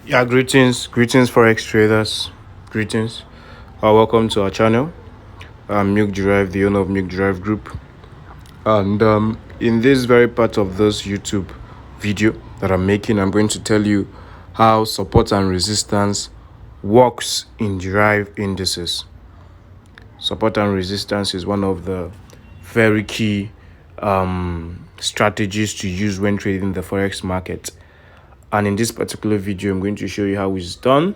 Yeah, greetings Forex traders, greetings. Welcome to our channel. I'm Milk Derive, the owner of Milk Derive Group. And in this very part of this YouTube video that I'm making, I'm going to tell you how support and resistance works in Derive indices. Support and resistance is one of the very key strategies to use when trading the Forex market. And in this particular video, I'm going to show you how it's done.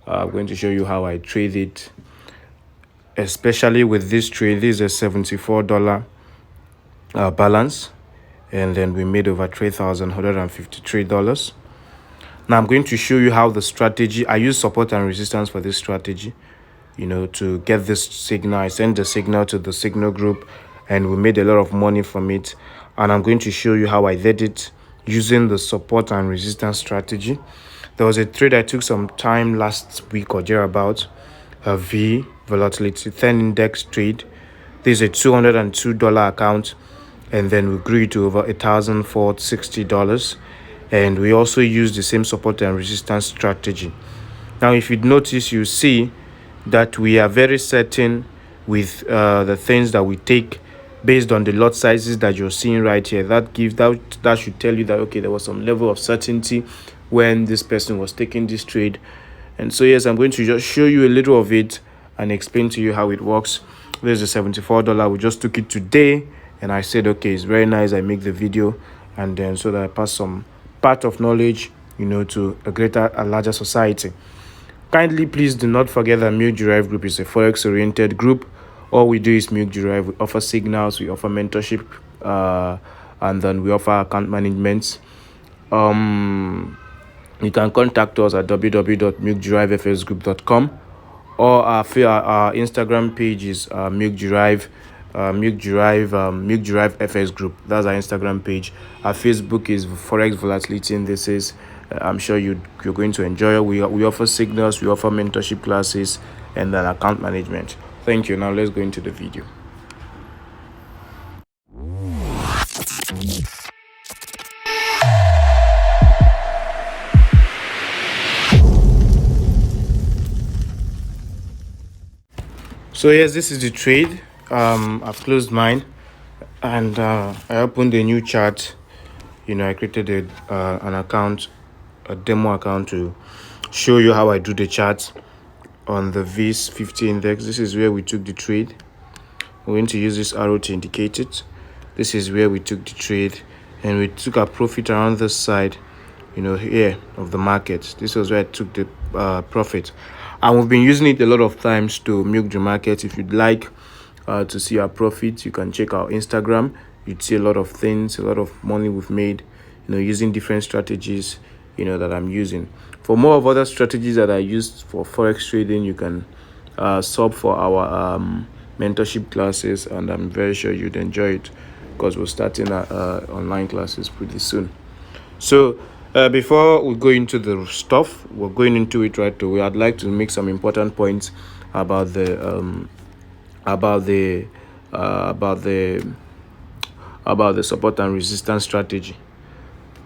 I'm going to show you how I trade it, especially with this trade. This is a $74 balance, and then we made over $3,153. Now I'm going to show you how the strategy, I use support and resistance for this strategy, to get this signal. I sent the signal to the signal group, and we made a lot of money from it. And I'm going to show you how I did it using the support and resistance strategy. There was a trade I took some time last week or thereabout, a V volatility 10 index trade. This is a $202 account, and then we grew it to over $1,460. And we also used the same support and resistance strategy. Now, if you notice, you see that we are very certain with the things that we take based on the lot sizes that you're seeing right here. That should tell you that, okay, there was some level of certainty when this person was taking this trade. And so yes, I'm going to just show you a little of it and explain to you how it works. There's a $74. We just took it today, and I said, okay, it's very nice. I make the video, and then so that I pass some part of knowledge, to a larger society. Kindly, please do not forget that Milk Derive Group is a Forex-oriented group. All we do is Milk Derive. We offer signals, we offer mentorship, and then we offer account management. You can contact us at www.milkderivefsgroup.com, or our Instagram page is Milk Derive FS Group. That's our Instagram page. Our Facebook is Forex Volatility Indices. I'm sure you're going to enjoy it. We offer signals, we offer mentorship classes, and then account management. Thank you. Now let's go into the video. So yes, this is the trade. I've closed mine, and I opened a new chart. I created an account, a demo account, to show you how I do the chart on the VIS 50 index. This is where we took the trade. We're going to use this arrow to indicate it. This is where we took the trade, and we took our profit around this side, here of the market. This was where I took the profit, and we've been using it a lot of times to milk the market. If you'd like to see our profits, you can check our Instagram. You'd see a lot of things, a lot of money we've made, using different strategies, that I'm using. For more of other strategies that I use for Forex trading, you can sub for our mentorship classes, and I'm very sure you'd enjoy it, because we're starting online classes pretty soon. So before we go into the stuff, we're going into it right away. I'd like to make some important points about the support and resistance strategy.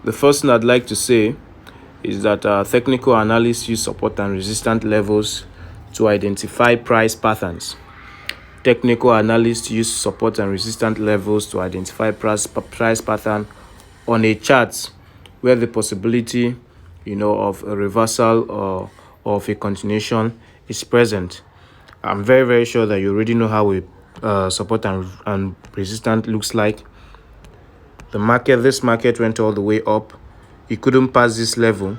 The first thing I'd like to say is that technical analysts use support and resistance levels to identify price patterns. Technical analysts use support and resistance levels to identify price pattern on a chart where the possibility, of a reversal or of a continuation is present. I'm very, very sure that you already know how a support and resistance looks like. This market went all the way up. It couldn't pass this level.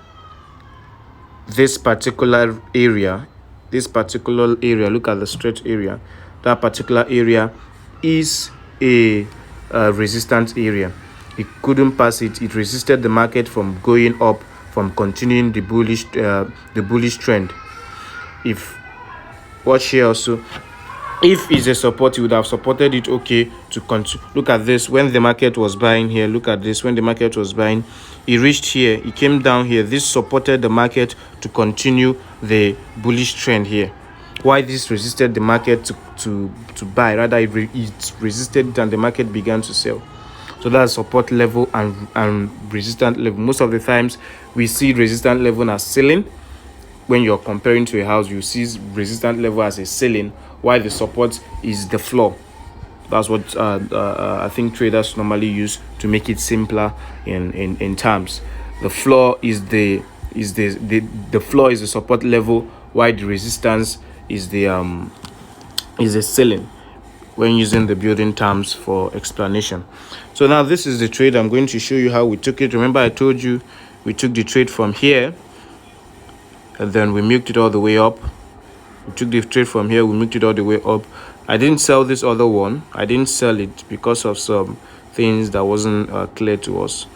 This particular area, look at the stretch area. That particular area is a resistance area. It couldn't pass it. It resisted the market from going up, from continuing the bullish trend. Watch here also. If it's a support, you would have supported it, okay, to continue. Look at this. When the market was buying here, look at this. When the market was buying, it reached here. It came down here. This supported the market to continue the bullish trend here. Why this resisted the market to buy? Rather, it resisted it, and the market began to sell. So that's support level and resistance level. Most of the times we see resistance level as ceiling. When you're comparing to a house, you see resistance level as a ceiling, while the support is the floor. That's what I think traders normally use to make it simpler in terms. The floor is the floor is the support level, while the resistance is the ceiling, when using the building terms for explanation. So now this is the trade. I'm going to show you how we took it. Remember I told you we took the trade from here, and then we milked it all the way up. We took the trade from here, we milked it all the way up. I didn't sell this other one. I didn't sell it because of some things that wasn't clear to us.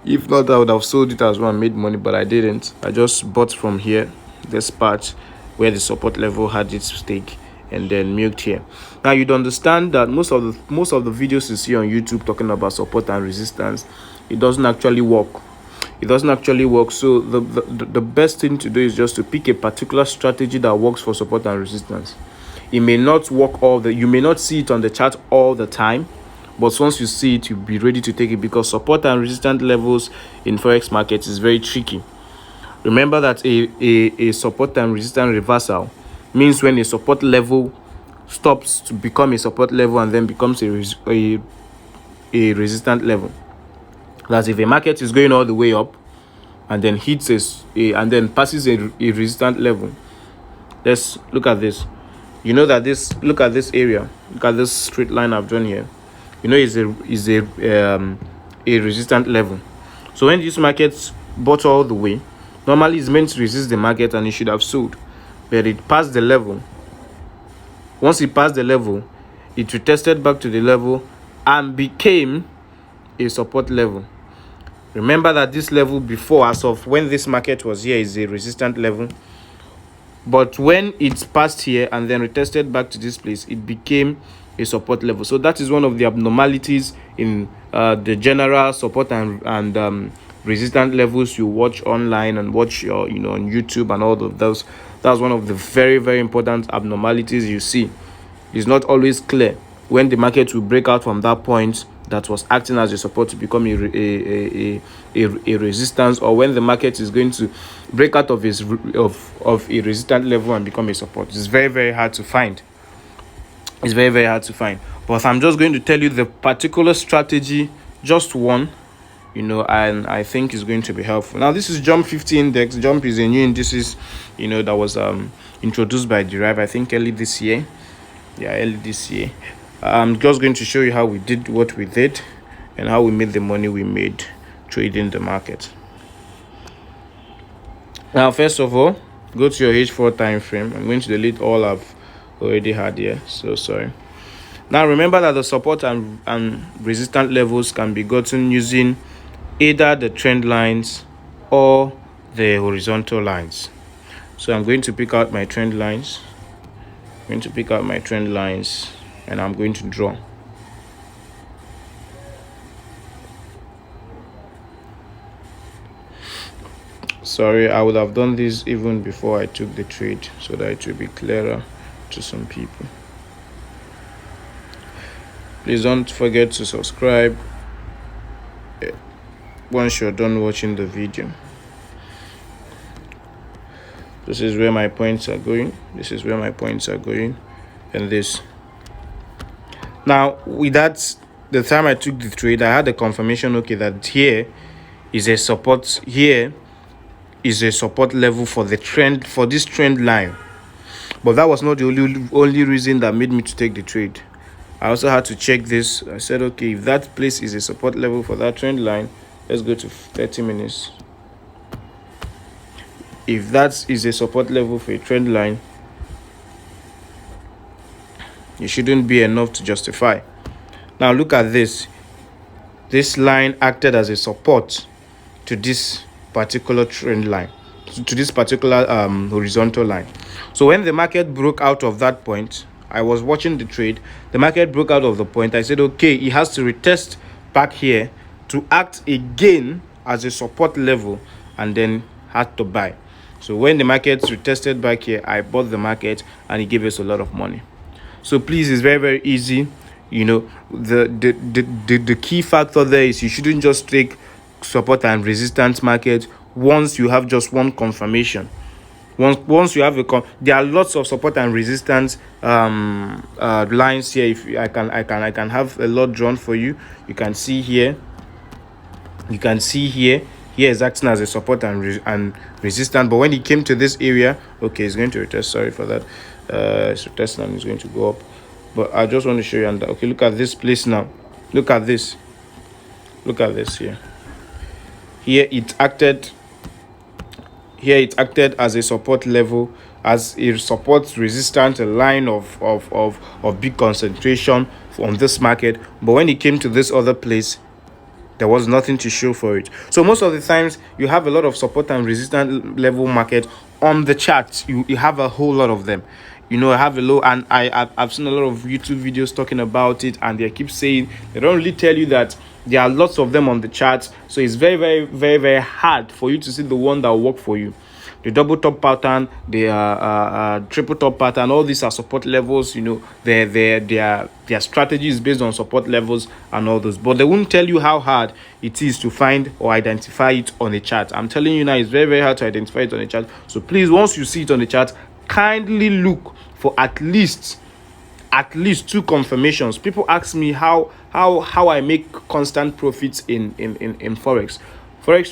If not, I would have sold it as well and made money, but I didn't. I just bought from here, this part where the support level had its stake, and then milked here. Now you'd understand that most of the videos you see on YouTube talking about support and resistance, it doesn't actually work. It doesn't actually work. So the best thing to do is just to pick a particular strategy that works for support and resistance. It may not work you may not see it on the chart all the time, but once you see it, you'll be ready to take it, because support and resistance levels in forex markets is very tricky. Remember that a support and resistance reversal means when a support level stops to become a support level and then becomes a resistance level. That's if a market is going all the way up and then hits and then passes a resistance level. Let's look at this. You know that look at this area. Look at this straight line I've drawn here. You know, is a resistance level. So when this market bought all the way, normally it's meant to resist the market and it should have sold, but it passed the level. Once it passed the level, it retested back to the level and became a support level. Remember that this level before, as of when this market was here, is a resistance level. But when it passed here and then retested back to this place, it became a support level. So that is one of the abnormalities in the general support and resistance levels you watch online and watch on YouTube and all of those. That's one of the very, very important abnormalities you see. It's not always clear when the market will break out from that point that was acting as a support to become a resistance, or when the market is going to break out of a resistance level and become a support. It's very, very hard to find. It's very, very hard to find. But I'm just going to tell you the particular strategy, just one, and I think it's going to be helpful. Now, this is Jump 50 index. Jump is a new indices, that was introduced by DERIV, I think early this year. Yeah, early this year. I'm just going to show you how we did what we did and how we made the money we made trading the market. Now, first of all, go to your H4 time frame. I'm going to delete all I've already had here, so sorry. Now remember that the support and resistance levels can be gotten using either the trend lines or the horizontal lines. So I'm going to pick out my trend lines. And I'm going to draw. Sorry, I would have done this even before I took the trade so that it will be clearer to some people. Please don't forget to subscribe once you're done watching the video. This is where my points are going. And this. Now, with that, the time I took the trade, I had a confirmation, okay, that here is a support. Here is a support level for the trend, for this trend line. But that was not the only reason that made me to take the trade. I also had to check this. I said, okay, if that place is a support level for that trend line, let's go to 30 minutes. If that is a support level for a trend line, it shouldn't be enough to justify. Now look at this. This line acted as a support to this particular trend line, to this particular horizontal line. So when the market broke out of that point, I was watching the trade. The market broke out of the point. I said, okay, it has to retest back here to act again as a support level, and then had to buy. So when the market retested back here, I bought the market and it gave us a lot of money. So please, it's very, very easy. The key factor there is you shouldn't just take support and resistance market once you have just one confirmation. Once you have there are lots of support and resistance lines here. If I can have a lot drawn for you. You can see here. Here is acting as a support and resistance. But when it came to this area, okay, it's going to retest. Sorry for that. It's retesting and it's going to go up. But I just want to show you. And okay, look at this place now. Look at this. Look at this here. Here it acted as a support level, as a support resistance, a line of big concentration on this market. But when it came to this other place, there was nothing to show for it. So most of the times you have a lot of support and resistance level market on the charts. You have a whole lot of them. I have a low, and I've seen a lot of YouTube videos talking about it, and they keep saying, they don't really tell you that there are lots of them on the charts. So it's very, very, very, very hard for you to see the one that will work for you. The double top pattern, the triple top pattern, all these are support levels. Their strategy is based on support levels and all those, but they won't tell you how hard it is to find or identify it on a chart. I'm telling you now, it's very, very hard to identify it on a chart. So please, once you see it on the chart, kindly look for at least 2 confirmations. People ask me how I make constant profits in forex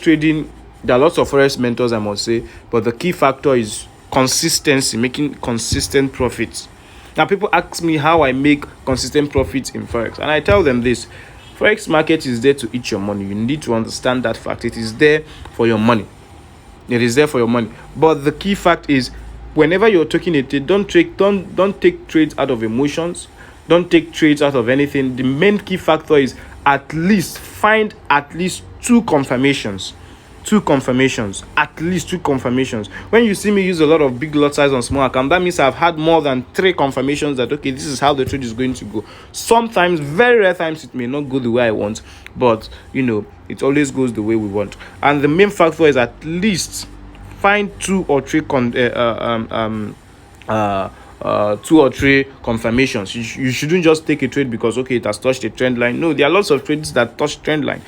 trading. There are lots of forex mentors, I must say, but the key factor is consistency, making consistent profits. Now people ask me how I make consistent profits in forex, and I tell them this: forex market is there to eat your money. You need to understand that fact. It is there for your money. It is there for your money. But the key fact is, whenever you're taking a trade, don't take trades out of emotions. Don't take trades out of anything. The main key factor is find at least 2 confirmations. At least 2 confirmations. When you see me use a lot of big lot size on small account, that means I've had more than 3 confirmations that, okay, this is how the trade is going to go. Sometimes, very rare times, it may not go the way I want, but it always goes the way we want. And the main factor is at least find 2 or 3 confirmations. You shouldn't just take a trade because, okay, it has touched a trend line. No, there are lots of trades that touch trend line.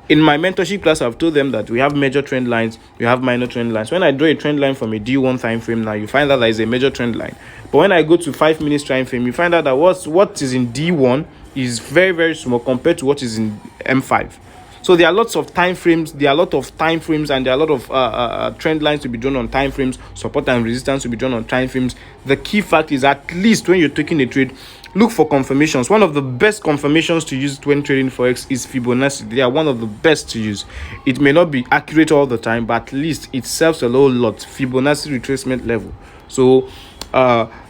In my mentorship class, I've told them that we have major trend lines, we have minor trend lines. When I draw a trend line from a D1 time frame, now you find out that is a major trend line. But when I go to 5 minutes time frame, you find out that what is in D1 is very, very small compared to what is in M5. So there are lots of time frames. And there are a lot of trend lines to be drawn on time frames, support and resistance to be drawn on time frames. The key fact is, at least when you're taking a trade, look for confirmations. One of the best confirmations to use when trading forex is Fibonacci. They are one of the best to use. It may not be accurate all the time, but at least it serves a whole lot. Fibonacci retracement level. So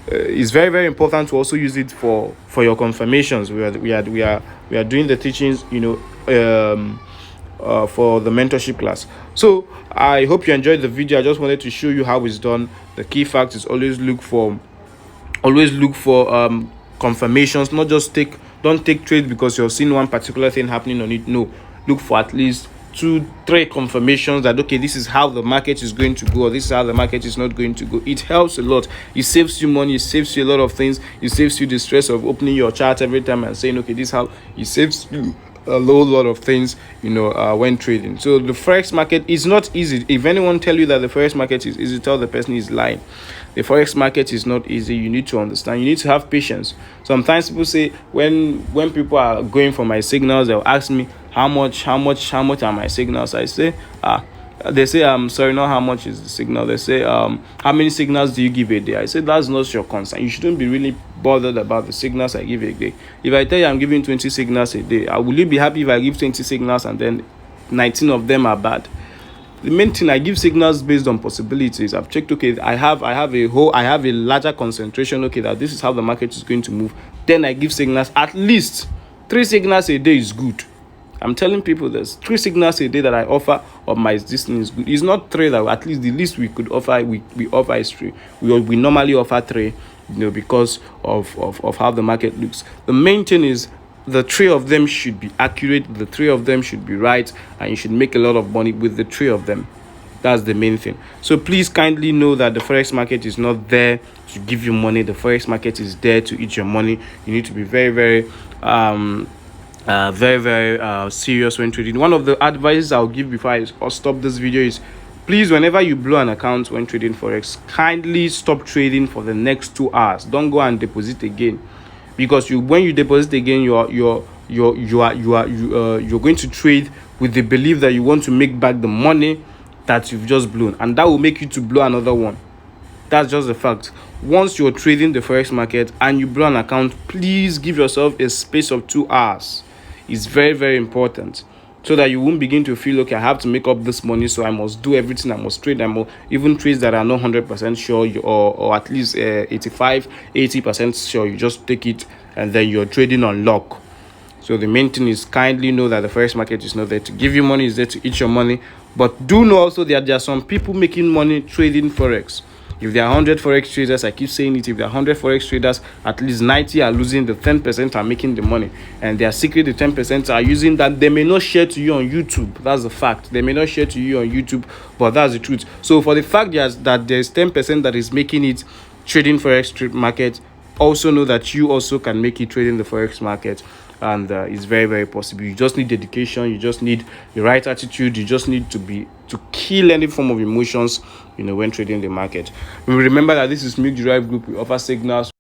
it's very, very important to also use it for your confirmations. We are doing the teachings, for the mentorship class. So I hope you enjoyed the video. I just wanted to show you how it's done. The key fact is always look for confirmations. Don't take trades because you're seeing one particular thing happening on it. No, look for at least 2-3 confirmations that, okay, this is how the market is going to go, or this is how the market is not going to go. It helps a lot. It saves you money. It saves you a lot of things. It saves you the stress of opening your chart every time and saying, okay, this is how. It saves you a lot of things, when trading. So the forex market is not easy. If anyone tell you that the forex market is easy, tell the person is lying. The forex market is not easy. You need to understand. You need to have patience. Sometimes people say, when people are going for my signals, they'll ask me how much are my signals. I say, they say, I'm sorry, not how much is the signal. They say, how many signals do you give a day? I say, that's not your concern. You shouldn't be really bothered about the signals I give a day. If I tell you I'm giving 20 signals a day, will you be happy if I give 20 signals and then 19 of them are bad? The main thing, I give signals based on possibilities. I've checked, okay, I have a larger concentration, okay, that this is how the market is going to move. Then I give signals. At least 3 signals a day is good. I'm telling people there's 3 signals a day that I offer of my distance is good. It's not 3 that at least the least we could offer. We offer is 3. We normally offer 3, because of how the market looks. The main thing is the 3 of them should be accurate. The 3 of them should be right, and you should make a lot of money with the 3 of them. That's the main thing. So please kindly know that the forex market is not there to give you money. The forex market is there to eat your money. You need to be very, very very serious when trading. One of the advices I'll give before I stop this video is Please, whenever you blow an account when trading Forex, kindly stop trading for the next 2 hours. Don't go and deposit again, because when you deposit again, you're going to trade with the belief that you want to make back the money that you've just blown, and that will make you to blow another one. That's just the fact. Once you're trading the Forex market and you blow an account, please give yourself a space of 2 hours. It's very, very important, so that you won't begin to feel, okay, I have to make up this money, so I must do everything, I must trade, even trades that are not 100% sure, or at least 85-80% sure. You just take it and then you're trading on luck. So the main thing is, kindly know that the Forex market is not there to give you money, it's there to eat your money. But do know also that there are some people making money trading Forex. If there are 100 Forex traders, I keep saying it, if there are 100 Forex traders, at least 90 are losing, the 10% are making the money. And their secret, the 10% are using that they may not share to you on YouTube. That's the fact. They may not share to you on YouTube, but that's the truth. So for the fact that there's 10% that is making it trading Forex market, also know that you also can make it trading the Forex market. And it's very, very possible. You just need dedication, you just need the right attitude, you just need to kill any form of emotions, when trading the market. Remember that this is Milk Derive Group. We offer signals.